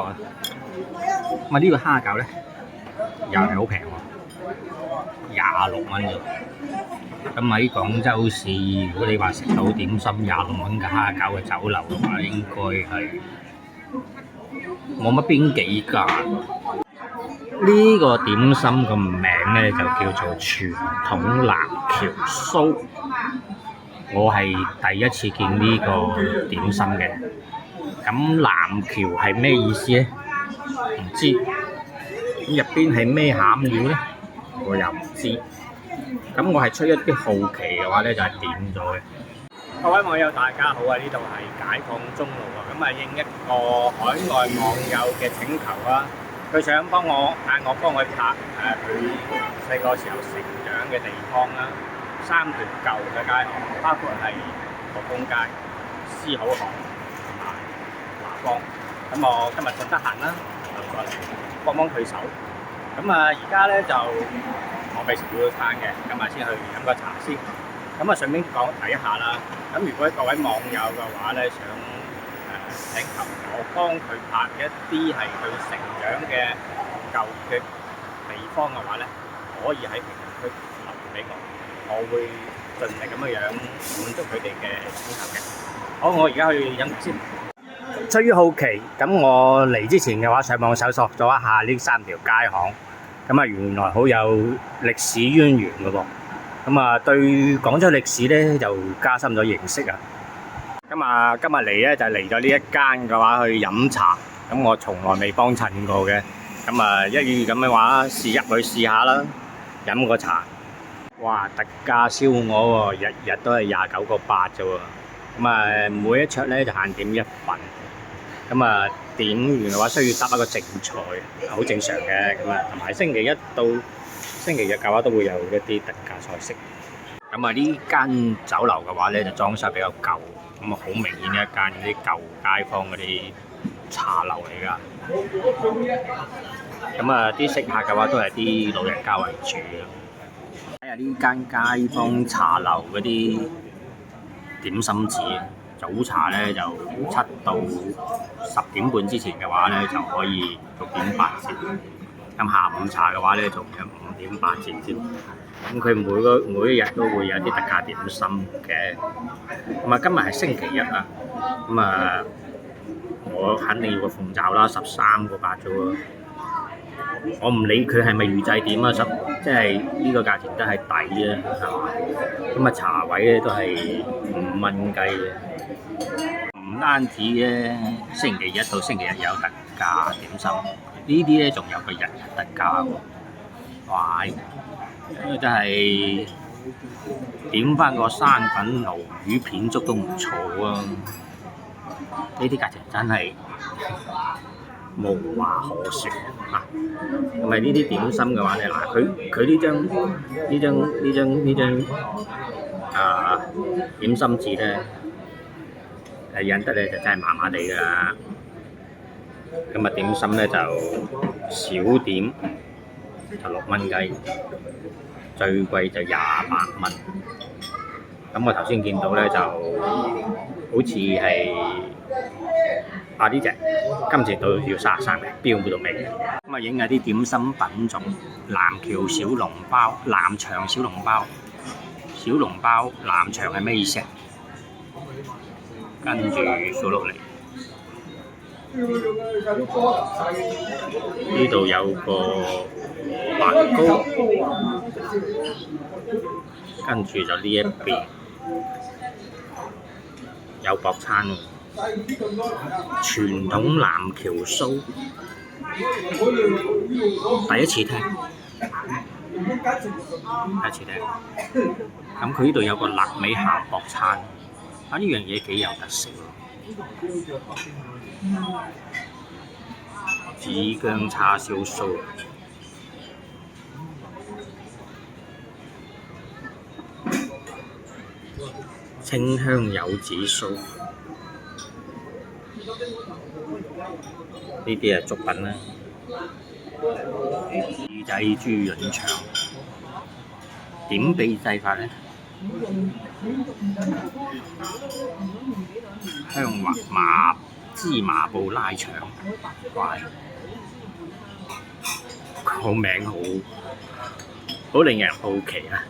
啊。咁啊呢個蝦餃咧又係好平喎，26蚊啫。咁喺廣州市，如果你話食到點心26蚊嘅蝦餃嘅酒樓嘅話，應該係冇乜邊幾間。呢個點心嘅名咧就叫做傳統南橋酥。我係第一次見呢個點心嘅。咁南橋係咩意思咧？唔知。咁入邊係咩餡料咧？我又唔知。咁我係出一啲好奇嘅話咧，就係點咗嘅。各位網友大家好啊！呢度係解放中路啊。咁啊應一個海外網友嘅請求啦，佢想幫我佢拍佢細個時候成長嘅地方啦，3條舊嘅街巷，包括係國公街、思好巷同埋華邦。咁我今日就得閒啦，就過嚟幫幫佢手。咁啊而家咧就我未食早餐嘅，今日先去飲個茶先。咁啊順便提一下啦。咁如果各位網友嘅話咧，想請求我幫佢拍一啲係佢成長嘅舊嘅地方嘅話咧，可以喺評論區留言俾我會盡力咁樣滿足佢哋嘅請求嘅。好，我而家去飲茶先。出於好奇，咁我嚟之前嘅話，上網搜索咗一下呢3條街巷，咁啊原來好有歷史淵源嘅噃。咁啊對廣州歷史咧就加深咗認識啊。咁啊今日嚟咧就嚟咗呢一間嘅話去飲茶，咁我從來未幫襯過嘅。咁啊一於咁嘅話，入去試下啦，飲個茶。哇！特價燒鵝喎，日日都係29個8啫喎。咁啊每一桌咧就限點1份。咁啊點完嘅話需要搭一個正菜，好正常嘅。咁啊同埋星期一到星期日嘅話都會有一啲特價菜式。咁啊呢間酒樓嘅話咧就裝修比較舊，咁啊好明顯一間嗰啲舊街坊嗰啲茶樓嚟㗎。咁啊啲食客嘅話都係啲老人家為主。睇下呢間街坊茶樓嗰啲點心紙，早茶咧就7到10點半之前嘅話咧就可以6.8折，咁下午茶嘅話咧仲有5.8折添。咁佢每一日都會有啲特價點心嘅。咁啊今日係星期一啊，咁啊我肯定要個鳳爪啦，13個8啫喎。我唔理佢係咪預製點啊，即係呢個價錢都係抵啊，係嘛？咁啊茶位咧都係5蚊雞嘅。唔單止咧，星期一到星期日有特價點心，呢啲咧仲有個日日特價喎。哇！真係點翻個生粉鱸魚片粥都唔錯啊！呢啲價錢真係無話可説啊！同埋呢啲點心嘅話咧，嗱佢呢張點心紙咧印得咧就真係麻麻地㗎啦。咁啊點心咧就小點就6蚊雞，最貴就28蚊。咁我頭先見到咧就好似係呢隻今次到要33嘅，標嗰度未。咁啊影下啲點心品種，南橋小籠包、南翔小籠包、小籠包南翔係咩意思？跟住數落嚟，呢度有個滑糕，跟住就呢一邊有薄餐喎。傳統南橋酥，第一次聽。咁佢呢度有個臘味鹹薄餐，呢樣嘢幾有特色喎。紫薑叉燒酥，清香柚子酥，呢啲係粥品啦。自製豬潤腸，點秘製法呢？香滑麻芝麻布拉腸，哇！個名好令人好奇啊！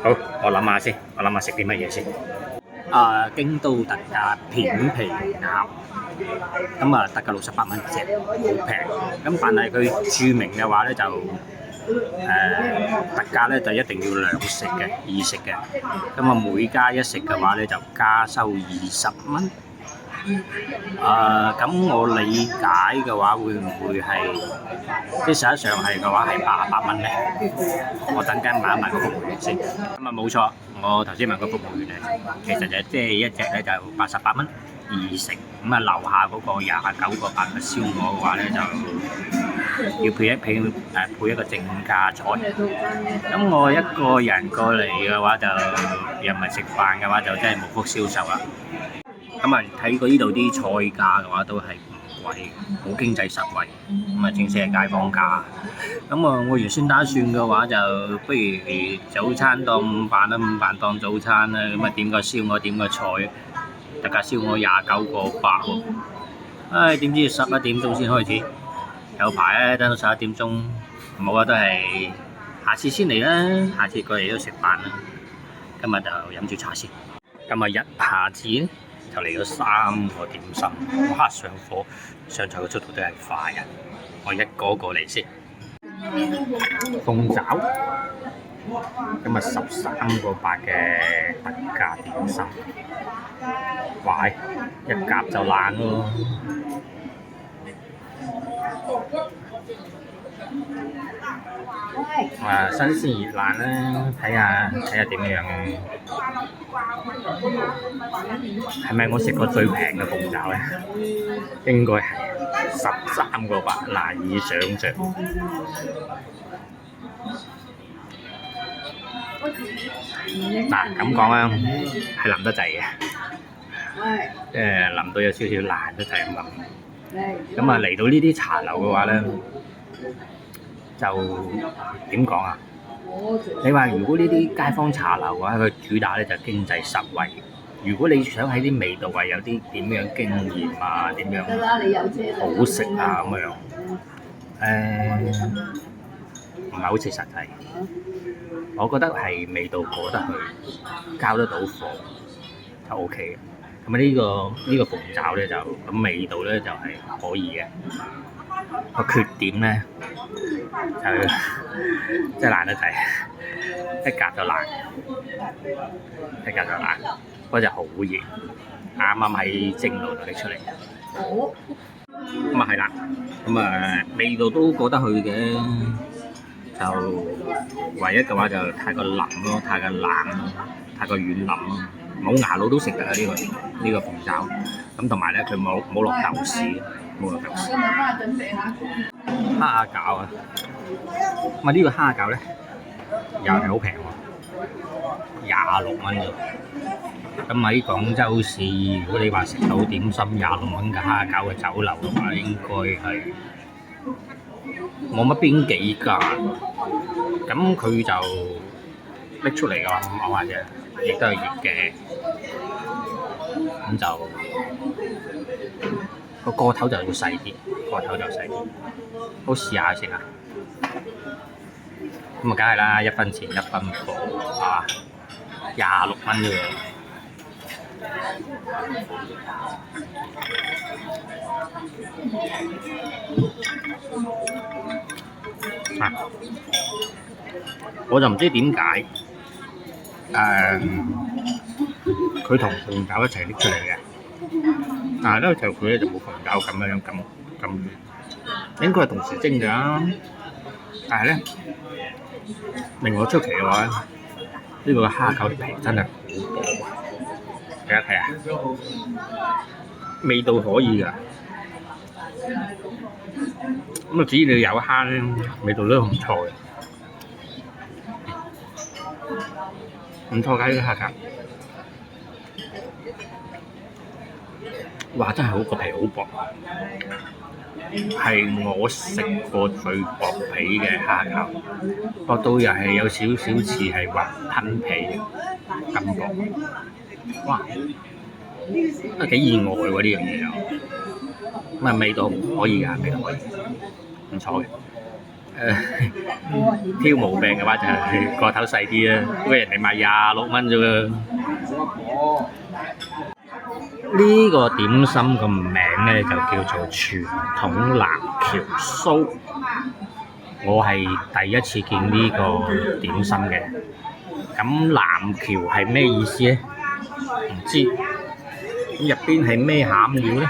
好，我諗下先，我諗下食啲乜嘢先。京都特價片皮鴨，咁啊特價68蚊隻，好平。咁但係佢著名嘅話咧就特價咧就一定要兩食嘅，二食嘅。咁啊每加一食嘅話咧就加收20蚊。咁我理解嘅話，會唔會係即實際上係嘅話係88蚊咧？我等間問一問個服務員先。咁啊冇錯，我頭先問個服務員咧，其實就即係一隻咧就88蚊二食。咁啊樓下嗰個29個8嘅燒鵝嘅話咧，就要配一個正價菜。咁我一個人過嚟嘅話就又唔係食飯嘅話，就真係無福消受啦。咁啊睇過呢度啲菜價嘅話都係唔貴，好經濟實惠，咁啊正式係街坊價。咁啊我原先打算嘅話就不如早餐當午飯啦，午飯當早餐啦，咁啊點個燒鵝點個菜，特價燒鵝29個8喎。唉，點知11點鐘先開始，有排咧等到11點鐘，冇啊都係下次先嚟啦，下次過嚟都食飯啦。今日就飲住茶先。今日一下子就嚟咗3個點心，哇！上菜嘅速度都係快啊！我一個個嚟先。鳳爪，今日13個8嘅特價點心，哇！一夾就爛咯。新鮮熱辣啦，睇下點樣嘅。係咪我食過最平嘅鳳爪咧？應該係13個8，難以想像。嗱咁講啦，係腍得滯嘅，腍到有少少爛得滯咁腍。咁啊嚟到呢啲茶樓嘅話咧，就點講啊？你話如果呢啲街坊茶樓嘅話，佢主打咧就經濟實惠。如果你想喺啲味道係有啲點樣經驗啊，點樣好食啊咁樣，唔係好似實際。我覺得係味道過得去，交得到貨就 OK 嘅。咁啊呢個鳳爪咧就咁味道咧就係可以嘅。個缺點咧就真係爛得滯，一夾就爛，嗰隻好熱，啱啱喺蒸爐度拎出嚟。咁啊係啦，咁啊味道都過得去嘅，就唯一嘅話就太過腍咯，太過冷咯，太過軟腍咯。冇牙佬都食得啊！呢個鳳爪，咁同埋咧佢冇落豆豉，蝦餃啊！咁啊呢個蝦餃咧又係好平喎，26蚊啫。咁喺廣州市，如果你話食到點心26蚊嘅蝦餃嘅酒樓嘅話，應該係冇乜邊幾間。咁佢就拎出嚟嘅話，咁講下啫。亦都係熱嘅，咁就個頭就要細啲，好試下先啊！咁啊，梗係啦，1分錢1分貨啊，26蚊啫喎。我就唔知點解。佢同鳳爪一齊拎出嚟嘅，但係咧就佢咧就冇鳳爪咁軟，應該係同時蒸㗎。但係咧令我出奇嘅話，呢個蝦餃皮真係好薄，睇一睇啊，味道可以㗎。咁啊，只要你有蝦咧，味道都唔錯嘅。唔錯㗎呢個蝦餃，哇！真係好個皮好薄，係我食過最薄皮嘅蝦餃，薄到又係有少少似係雲吞皮嘅感覺。哇！都幾意外喎呢樣嘢又，咁啊味道可以㗎，味道可以，唔錯嘅。挑毛病嘅話就係個頭細啲啦，不過人哋賣26蚊啫喎。呢個點心個名咧就叫做傳統南橋酥，我係第一次見呢個點心嘅。咁南橋係咩意思咧？唔知。咁入邊係咩餡料咧？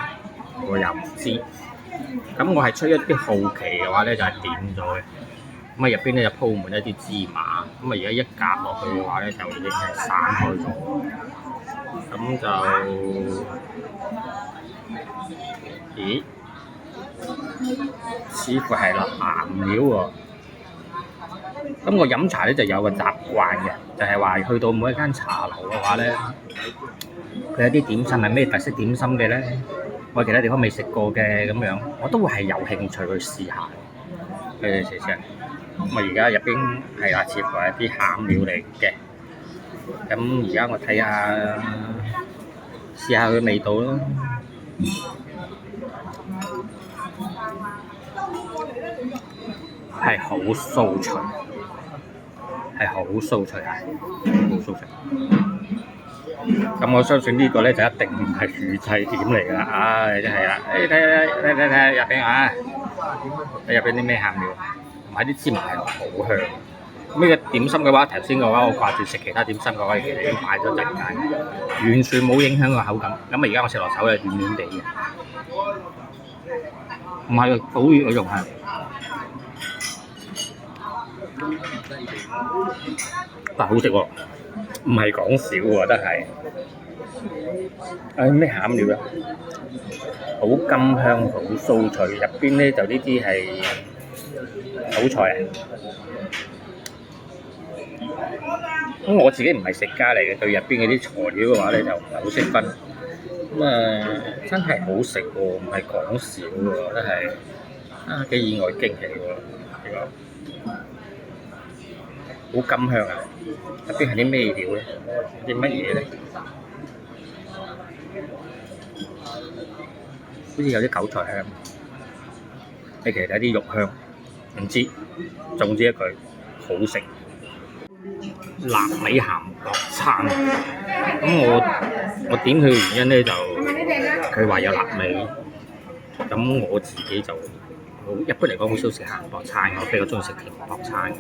我又唔知。咁我係出一啲好奇嘅話咧，就係點咗嘅。咁啊入邊咧就鋪滿一啲芝麻，咁啊而家一夾落去嘅話咧，就已經係散開咗。咁就，咦？似乎係落鹹料喎。咁我飲茶咧就有個習慣嘅，就係話去到每一間茶樓嘅話咧，佢有啲點心係咩特色點心嘅咧？我其他地方未食過嘅咁樣，我都會係有興趣去試下。試試。咁啊而家入邊係啦，似乎係啲餡料嚟嘅。咁而家我睇下，試下佢味道咯。係好酥脆，係好酥脆啊！好酥脆。咁我相信呢個咧就一定唔係預製點嚟㗎啦！唉，真係啊！睇入邊啊！睇入邊啲咩餡料？買啲芝麻係好香。呢個點心嘅話，頭先嘅話我掛住食其他點心嘅話，其實已經擺咗陣間，完全冇影響個口感。咁啊而家我食落手係軟軟地嘅，唔係好熱嗰種係。但好食喎，唔係講笑喎，真係。咩餡料啊？好甘香，好酥脆，入邊咧就呢啲係韭菜啊。咁我自己唔係食家嚟嘅，對入邊嗰啲材料嘅話咧就唔係好識分。咁真係好食喎，唔係講笑喎，真係幾意外驚喜喎呢個。好甘香啊！入邊係啲咩料咧？啲乜嘢咧？好似有啲韭菜香，你其實有啲肉香，唔知。總之一句好食。臘味鹹薄餐，咁我點佢嘅原因咧就佢話有臘味，咁我自己就一般嚟講好少食鹹薄餐，我比較中意食甜薄餐嘅。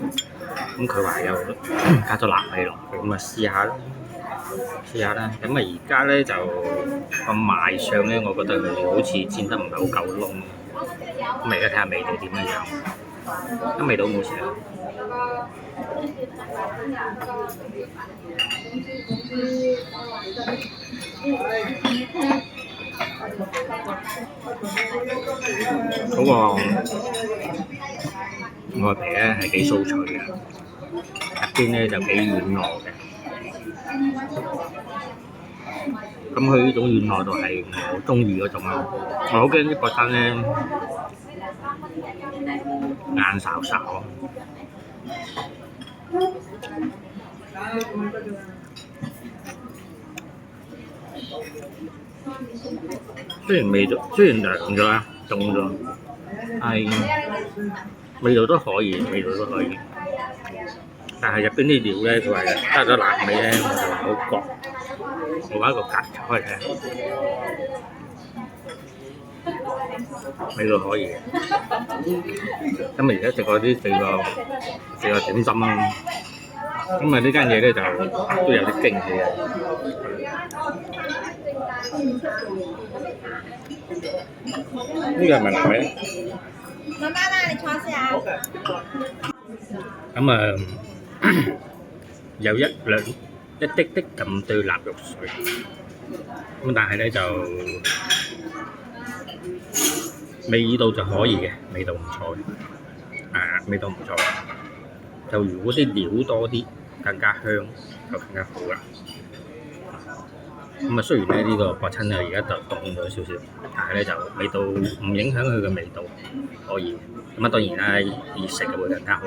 咁佢話有加咗臘味落去，咁啊試下啦。咁啊而家咧就個賣相咧，我覺得佢好似煎得唔係好夠燶。咁而家睇下味道點樣樣，啲味道冇事啊。嗰個外皮咧係幾酥脆嘅，入邊咧就幾軟糯嘅。咁佢呢種軟糯度係我中意嗰種咯。我好驚啲薄餐咧硬烚烚咯。雖然涼咗啊，凍咗，係味道都可以，但係入邊啲料咧，佢話加咗臘味咧，我就好覺。我揾一個格開嚟睇，味道可以。咁而家食過啲四個點心啦，咁呢間嘢咧就都有啲驚喜嘅。呢個係咪臘味？媽媽啦，你坐下。咁有一滴滴咁對臘肉水，咁但係咧就味道就可以嘅，味道唔錯嘅，味道唔錯。就如果啲料多啲，更加香，就更加好啦。咁啊，雖然咧呢個薄親啊而家就凍咗少少，但係咧就味道唔影響佢嘅味道，可以。咁啊當然啦，熱食嘅會更加好。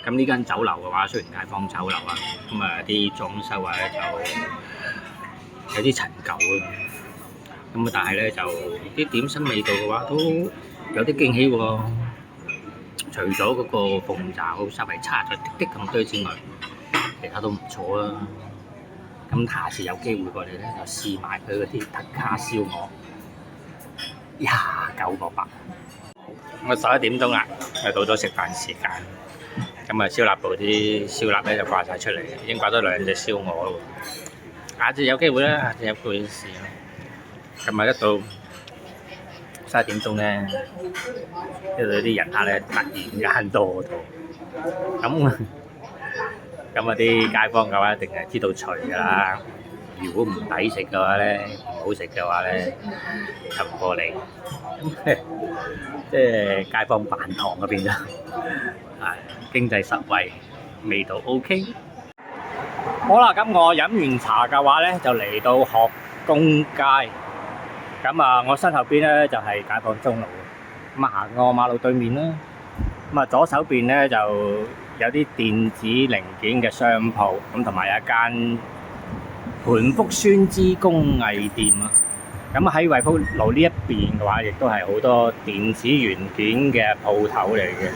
咁呢間酒樓嘅話，雖然街坊酒樓啊，咁啊啲裝修啊咧就有啲陳舊啊。咁啊，但係咧就啲點心味道嘅話都有啲驚喜喎。除咗嗰個鳳爪稍微差咗啲啲咁多之外，其他都唔錯啦。咁下次有機會過嚟咧，就試埋佢嗰啲特卡燒鵝，29個8。咁啊11點鐘啦，又到咗食飯時間。咁啊燒臘部啲燒臘咧就掛晒出嚟，已經掛咗2隻燒鵝咯。下次有機會咧，下次有機會試啦。咁啊一到11點鐘咧，呢度啲人客咧突然間多到，咁啊啲街坊嘅話一定係知道除㗎啦。如果唔抵食嘅話咧，唔好食嘅話咧，就唔過嚟。即係街坊飯堂嗰邊啫，係經濟實惠，味道 OK。好啦，咁我飲完茶嘅話咧，就嚟到學公街。咁啊，我身後邊咧就係解放中路，咁啊行過馬路對面啦。咁啊左手邊咧就有啲電子零件嘅商鋪，咁同埋有一間盤福酸枝工藝店啊。咁喺惠福路呢一邊嘅話，亦都係好多電子元件嘅鋪頭嚟嘅。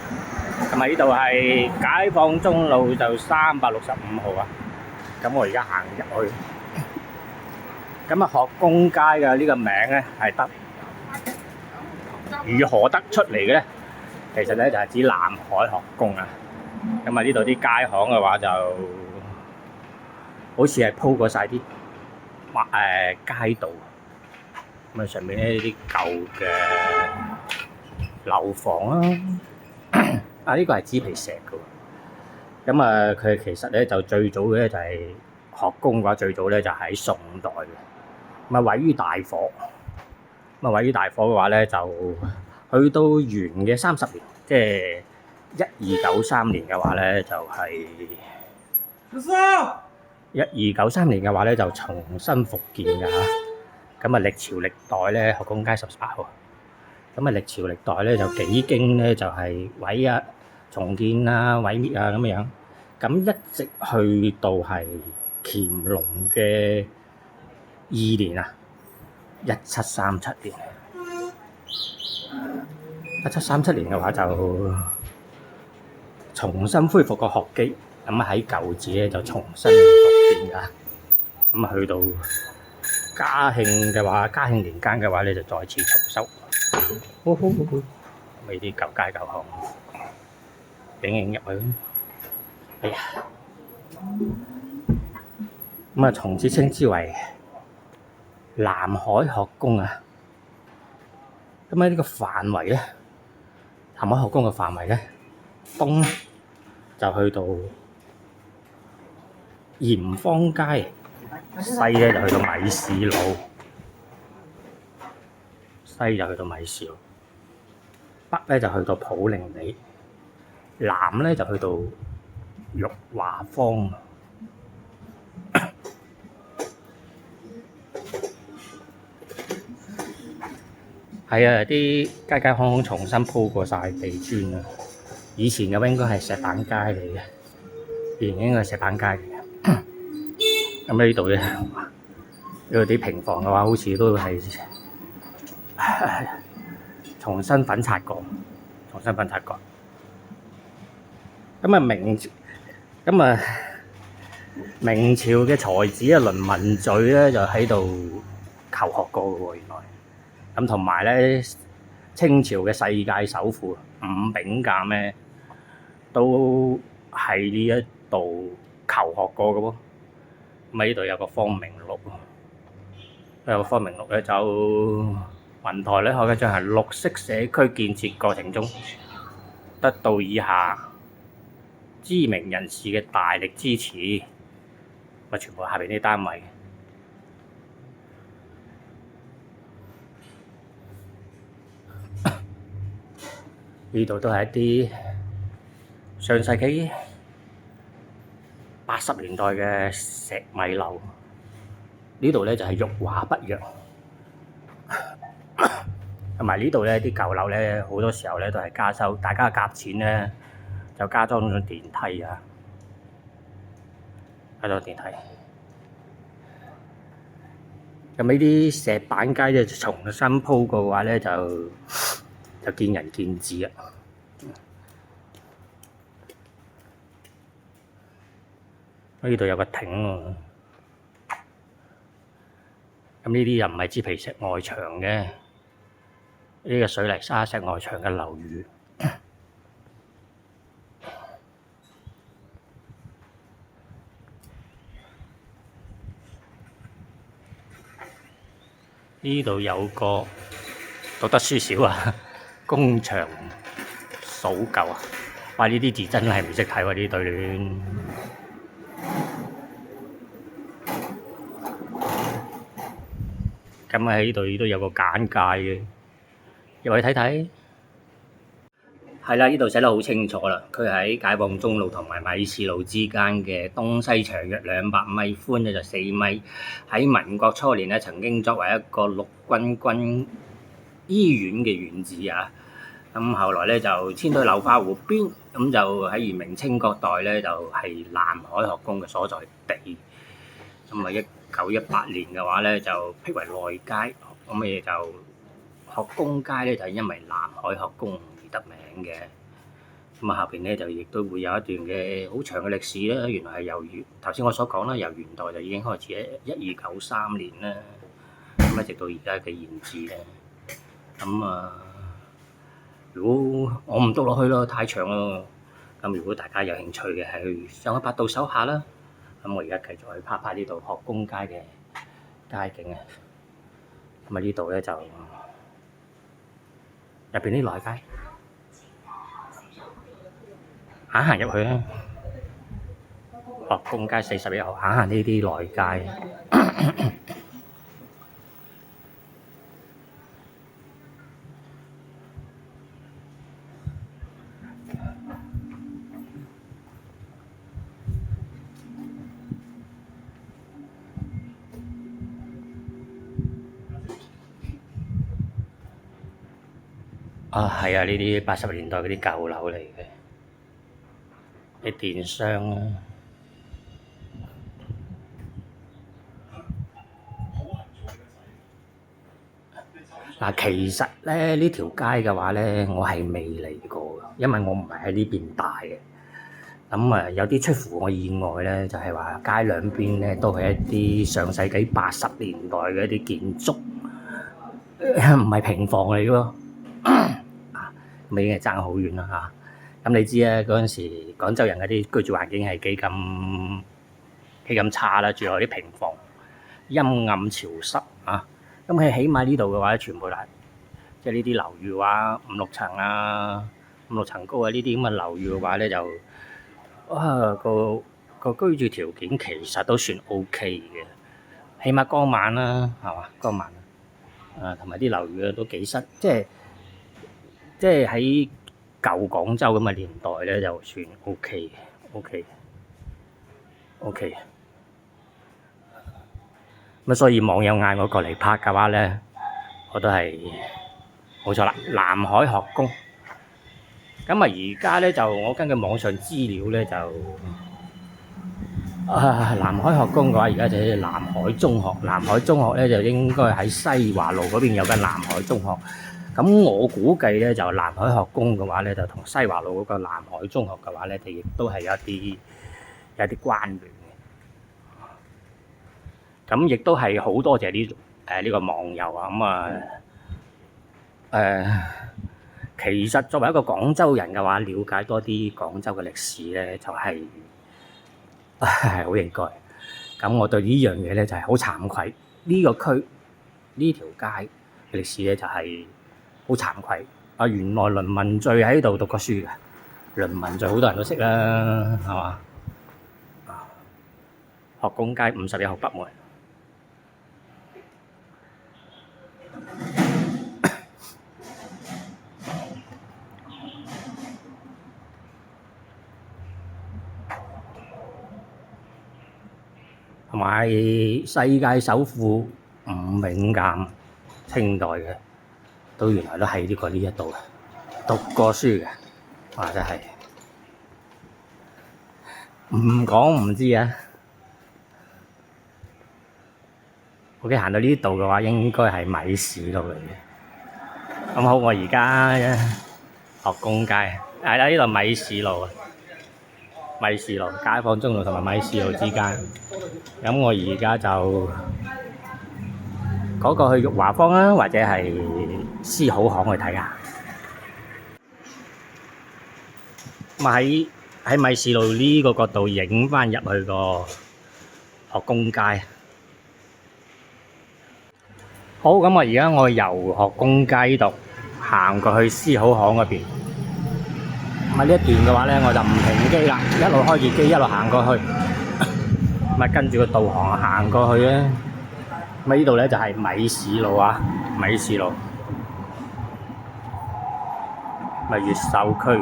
咁啊呢度係解放中路就365號啊。咁我而家行入去。咁啊學公街嘅呢個名咧係得如何得出嚟嘅咧？其實咧就係指南海學宮啊。咁啊呢度啲街巷嘅話就好似係鋪過晒啲街道。咁啊上面呢啲舊嘅樓房啦，啊呢個係紙皮石嘅。咁啊佢其實咧就最早嘅咧就係學宮嘅話，最早咧就喺宋代嘅。咁啊毀於大火，咁啊毀於大火嘅話咧，就去到元嘅30年，即係1293年嘅話咧，就係1293年嘅話咧，就重新復建㗎嚇。咁啊歷朝歷代咧，學宮街18號。咁啊歷朝歷代咧就幾經咧就係毀啊、重建啊、毀滅啊咁樣。咁一直去到係乾隆嘅2年啊，1737年。1737年嘅話就重新恢復個學基，咁啊喺舊址咧就重新復建㗎。咁啊去到嘉慶嘅話，嘉慶年間嘅話咧就再次重修。好，呢啲舊街舊巷，影入去。哎呀，咁啊從此稱之為南海學宮啊。咁喺呢個範圍咧，南海學宮嘅範圍咧，東就去到鹽坊街，西咧就去到米市路，北咧就去到普寧里，南咧就去到玉華坊。係啊，啲街街巷巷重新鋪過晒地磚啊！以前嘅話應該係石板街嚟嘅，以前應該係石板街嚟嘅。咁呢度咧，呢度啲平房嘅話，好似都係重新粉刷過。咁啊明朝嘅才子啊，倫文敘咧就喺度求學過嘅喎，原來。咁同埋咧，清朝嘅世界首富伍秉鑑咧，都喺呢一度求學過嘅喎。咁呢度有個芳名錄，咧就雲台咧可以進行綠色社區建設過程中，得到以下知名人士嘅大力支持，咪全部下邊啲單位。呢度都係一啲上世紀80年代嘅石米樓，呢度咧就係玉華北約，同埋呢度咧啲舊樓咧好多時候咧都係加收，大家夾錢咧就加裝咗電梯啊，加咗電梯。咁呢啲石板街咧重新鋪過嘅話咧就見仁見智啊。呢度有個亭喎，咁呢啲又唔係紙皮石外牆嘅，呢個水泥沙石外牆嘅樓宇。呢度有個讀得書少啊，工場數舊啊！哇！呢啲字真係唔識睇喎，呢對聯。咁喺呢度都有個簡介嘅，入去睇睇。係啦，呢度寫得好清楚啦。佢喺解放中路同埋米市路之間嘅東西長約200米，寬咧就4米。喺民國初年咧，曾經作為一個陸軍軍醫院嘅院址啊。咁後來咧就遷到流花湖邊，咁就喺元明清嗰代咧就係南海學宮嘅所在地。咁啊1918年嘅話咧就闢為內街，咁誒就學宮街咧就係因為南海學宮而得名嘅。咁啊下邊咧就亦都會有一段嘅好長嘅歷史啦。原來係由頭先我所講啦，由元代就已經開始1293年啦，咁一直到而家嘅現至咧。咁如果我唔讀落去咯，太長咯。咁如果大家有興趣嘅，係去上去百度搜下啦。咁我而家繼續去拍拍呢度學宮街嘅街景啊。咁啊呢度咧就入邊啲內街，行入去啦。學宮街41號，行呢啲內街。係啊，呢啲80年代嗰啲舊樓嚟嘅，啲電商啊。嗱，其實咧呢條街嘅話咧，我係未嚟過嘅，因為我唔係喺呢邊大嘅。咁有啲出乎我意外咧，就係話街兩邊咧都係一啲上世紀80年代嘅一啲建築，唔係平房嚟嘅喎。咁已經係爭好遠啦嚇。咁你知啊，嗰陣時廣州人嗰啲居住環境係幾咁差啦，住喺啲平房，陰暗潮濕啊。咁佢起碼呢度嘅話，全部即係呢啲樓宇嘅話5、6層啊，5、6層高啊，呢啲咁嘅樓宇嘅話咧就個居住條件其實都算 OK 嘅，起碼光猛啦，係嘛？光猛同埋啲樓宇都幾新，即係喺舊廣州咁嘅年代咧，就算 OK。咁所以網友嗌我過嚟拍嘅話咧，我都係冇錯啦。南海學宮。咁而家咧就我根據網上資料咧就南海學宮嘅話，而家就係南海中學。南海中學咧就應該喺西華路嗰邊有間南海中學。咁我估計咧就南海學宮嘅話咧，就同西華路嗰個南海中學嘅話咧，就亦都係有啲關聯嘅。咁亦都係好多謝呢個網友啊。其實作為一個廣州人嘅話，了解多啲廣州嘅歷史咧，就係好應該。咁我對呢樣嘢咧就係好慚愧。呢個區呢條街嘅歷史咧就係好慚愧。原來倫文敘喺度讀過書嘅，倫文敘好多人都識啦，係嘛？學宮街51號北門。同埋世界首富吳永鑑，清代嘅，都原來都喺呢一度嘅，讀過書嘅，哇！真係唔講唔知啊！OK，行到呢度嘅話，應該係米市路嚟嘅。咁好，我而家學工街，係啦，呢度米市路啊，米市路、解放中路同埋米市路之間。咁我而家就嗰個去玉華坊啦，或者係思好巷去睇下。咁喺米市路呢個角度影翻入去個學工街。好，咁而家我由學工街度行過去思好巷嗰邊。咁呢一段嘅話咧，我就唔停機啦，一路開住機一路行過去。咁跟住個導航行過去咧。咁呢度咧就係米市路啊，米市路，咪越秀區。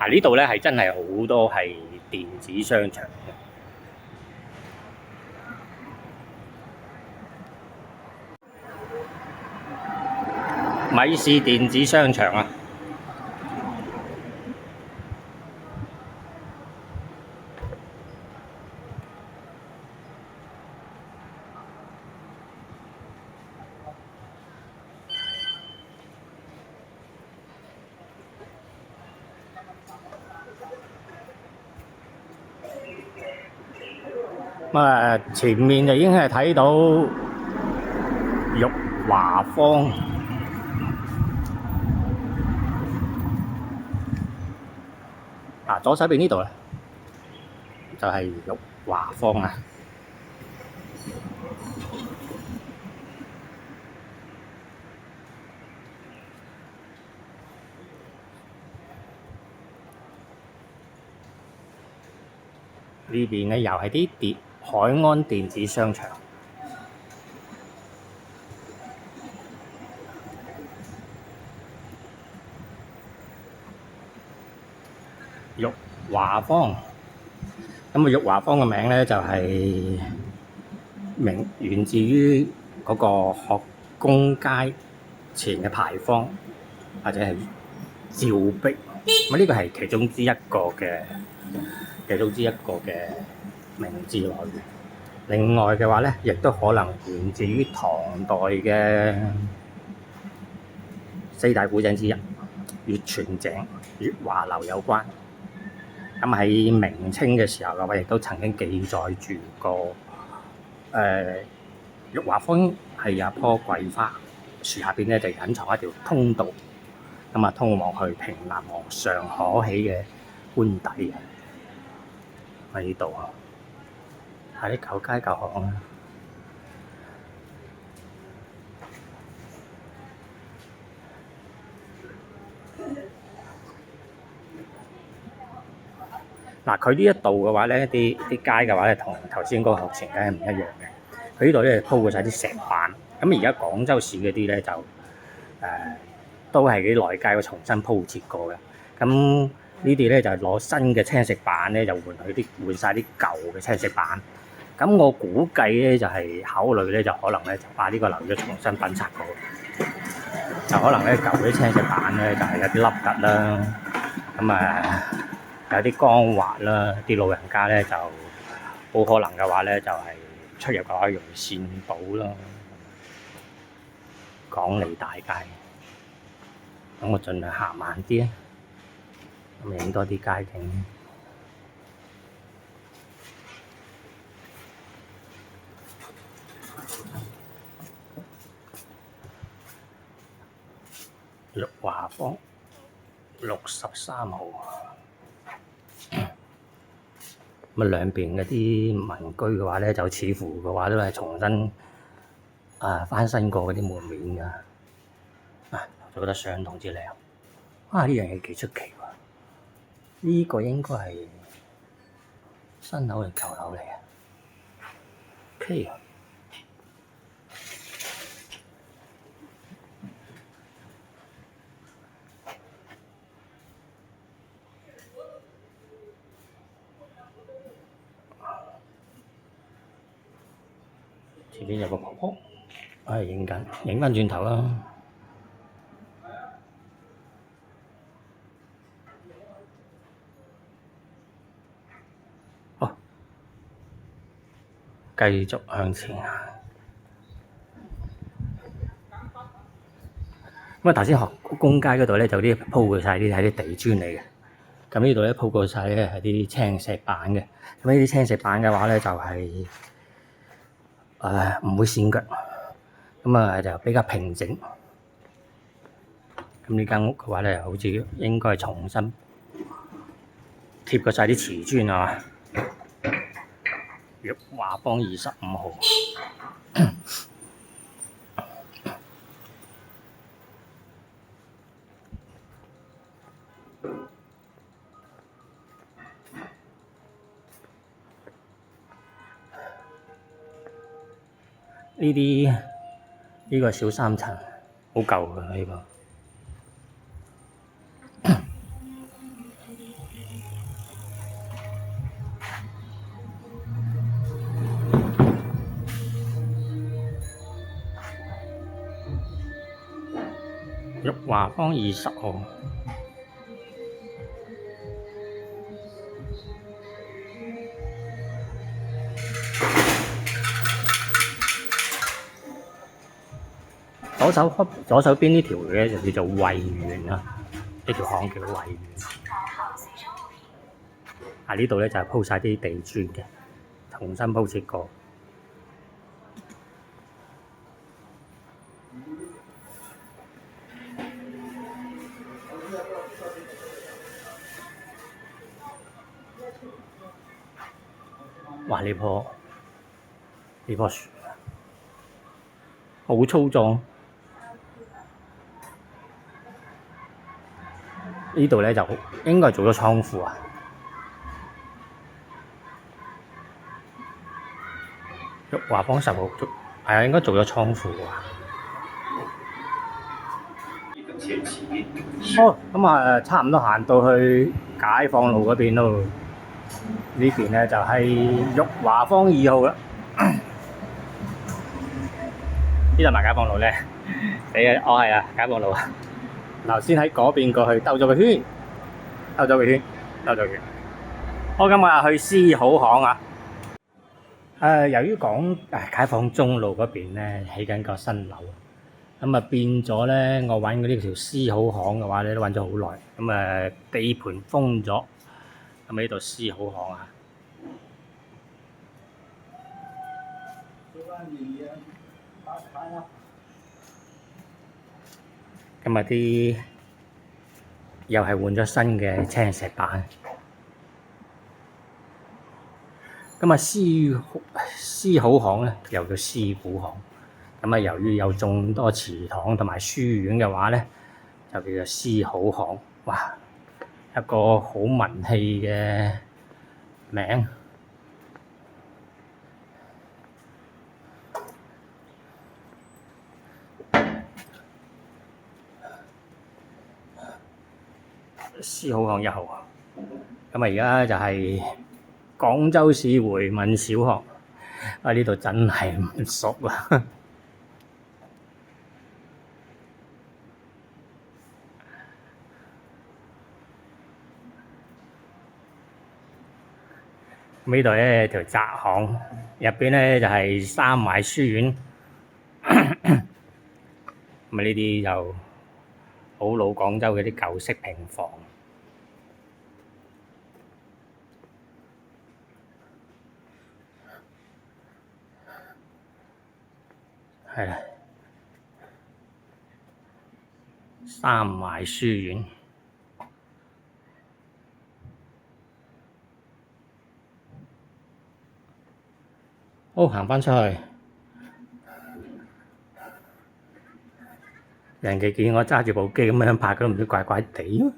呢度咧係真係好多係電子商場嘅，米市電子商場啊！前面就已經係睇到玉華坊，左手邊呢度咧就係玉華坊啊。呢邊咧又係啲海安電子商場，玉華坊。咁玉華坊嘅名咧就係源自於嗰個學工街前嘅牌坊，或者係照壁。咁呢個係其中之一個嘅名字來源。另外嘅話咧，亦都可能源自於唐代嘅四大古井之一月泉井、月華樓有關。咁喺明清嘅時候嘅話，亦都曾經記載住個玉華坊係有棵桂花樹下邊咧，就隱藏一條通道，咁通往去平南河上可喜嘅官邸喺呢度啊，係啲舊街舊巷啊。佢呢一度嘅話咧，啲街嘅話咧，同頭先嗰個學前街係唔一樣嘅。佢呢度咧鋪過晒啲石板，咁而家廣州市嗰啲咧就都係啲內街重新鋪設過嘅。咁呢啲咧就攞新嘅青石板咧，就換晒啲舊嘅青石板。咁我估計咧就係考慮咧，就可能咧就把呢個樓要重新品拆過，就可能咧舊啲青石板咧就係有啲凹凸啦，咁有啲光滑啦，啲老人家咧就好可能嘅話咧就係出入嘅話容易跣到啦。廣利大街，咁我盡量行慢啲啊，咁影多啲街景。玉華坊63號。咁兩邊嗰啲民居嘅話咧，就似乎嘅話都係重新翻新過嗰啲門面㗎，就覺得相當之靚。呢樣嘢幾出奇喎！呢個應該係新樓定舊樓嚟嘅。OK。前邊有個婆婆，影緊，影返轉頭啦。好，繼續向前行。咁啊，頭先學公街嗰度咧，就啲鋪過晒啲係啲地磚嚟嘅。咁呢度咧鋪過晒咧係啲青石板嘅。咁呢啲青石板嘅話咧就係唔會跣腳，咁啊就比較平整。咁呢間屋嘅話咧，好似應該係重新貼過晒啲瓷磚啊。玉華坊25號。呢個小三層，好舊㗎呢個。玉華坊20號。左手邊呢條咧就叫做惠園啦，呢條巷叫惠園。呢度咧就係鋪晒啲地磚嘅，重新鋪設過。哇！呢棵樹好粗壯。呢度咧就應該係做咗倉庫啊。玉華坊10號應該做咗倉庫啊。好，咁啊，差唔多行到去解放路嗰邊咯。呢邊咧就係玉華坊2號啦。呢度咪解放路咧？係啊，解放路啊！頭先喺嗰邊過去兜咗個圈。好，咁我去思好巷啊。由於解放中路嗰邊咧起緊個新樓，咁啊變咗咧，我揾嗰啲條思好巷嘅話咧都揾咗好耐，咁地盤封咗，咁呢度思好巷啊。咁啲又係換咗新嘅青石板。咁思好巷咧又叫思古巷。咁由於有眾多祠堂同埋書院嘅話咧，就叫做思好巷。哇！一個好文氣嘅名。思好巷1號。咁而家就係廣州市回民小學。呢度真係唔熟啦。呢度咧條窄巷，入邊咧就係三槐書院。咁呢啲就好老廣州嘅啲舊式平房。係啦，三槐書院。好，行返出去。人哋見我揸住部機咁樣拍，都唔知怪怪地。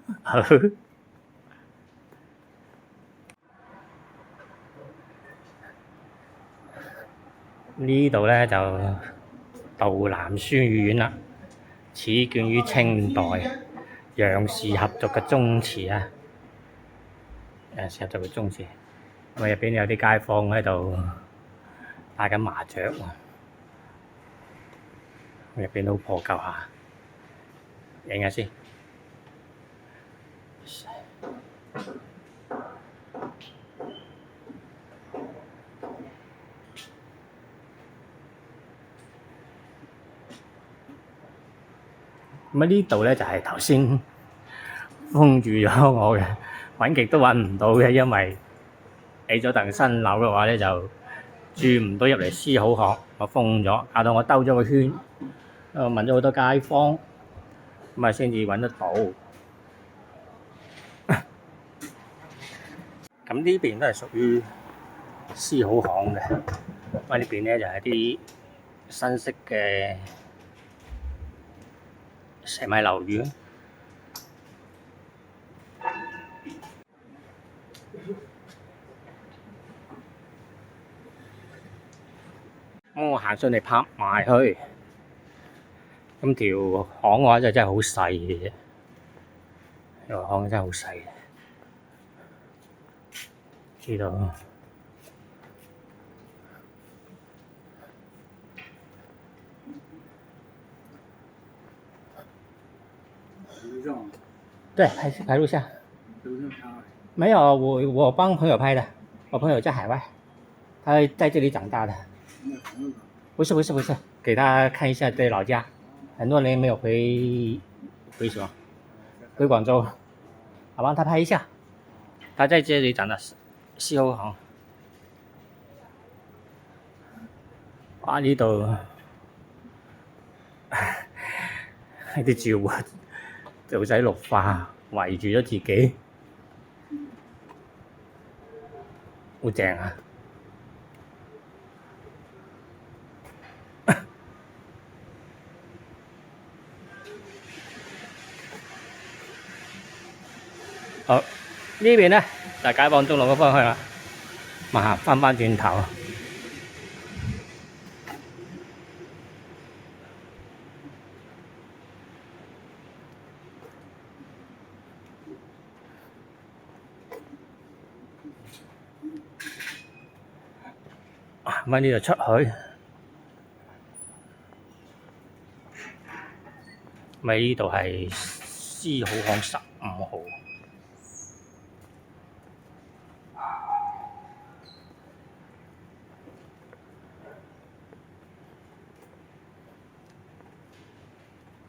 呢度咧就道南書院啦，始建於清代，楊氏合族嘅宗祠啊。楊氏合族嘅宗祠，咁入邊有啲街坊喺度打緊麻雀。入邊都破舊下，影下先。咁呢度咧就係頭先封住咗我嘅，揾極都揾唔到嘅，因為起咗棟新樓嘅話咧就住唔到入嚟思好學，我封咗，搞到我兜咗個圈，問咗好多街坊，咁啊先至揾得到。咁呢邊都係屬於思好巷嘅，咁呢邊咧就係啲新式嘅石米樓宇。我行上嚟拍埋去，咁條巷嘅話就真係好細嘅啫，條巷真係好細嘅，知道。對，拍錄像。沒有，我幫朋友拍的，我朋友在海外，他在這裡長大的。不是，給他看一下對老家，很多年沒有回什麼，回廣州，我幫他拍一下。他在這裡長大，思好巷。哇！呢度啲住戶就仔綠化圍住咗自己，好正啊！好，呢邊咧就係解放中路嘅方向啦，行翻轉頭。咁呢度出去，咪呢度係思好巷15號。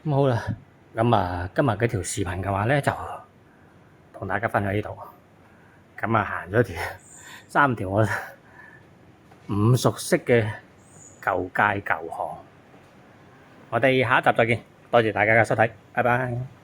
咁好啦，咁啊今日嗰條視頻嘅話咧就同大家分享呢度。咁啊行咗3條我唔熟悉嘅舊街舊巷，我哋下一集再見，多謝大家嘅收睇，拜拜。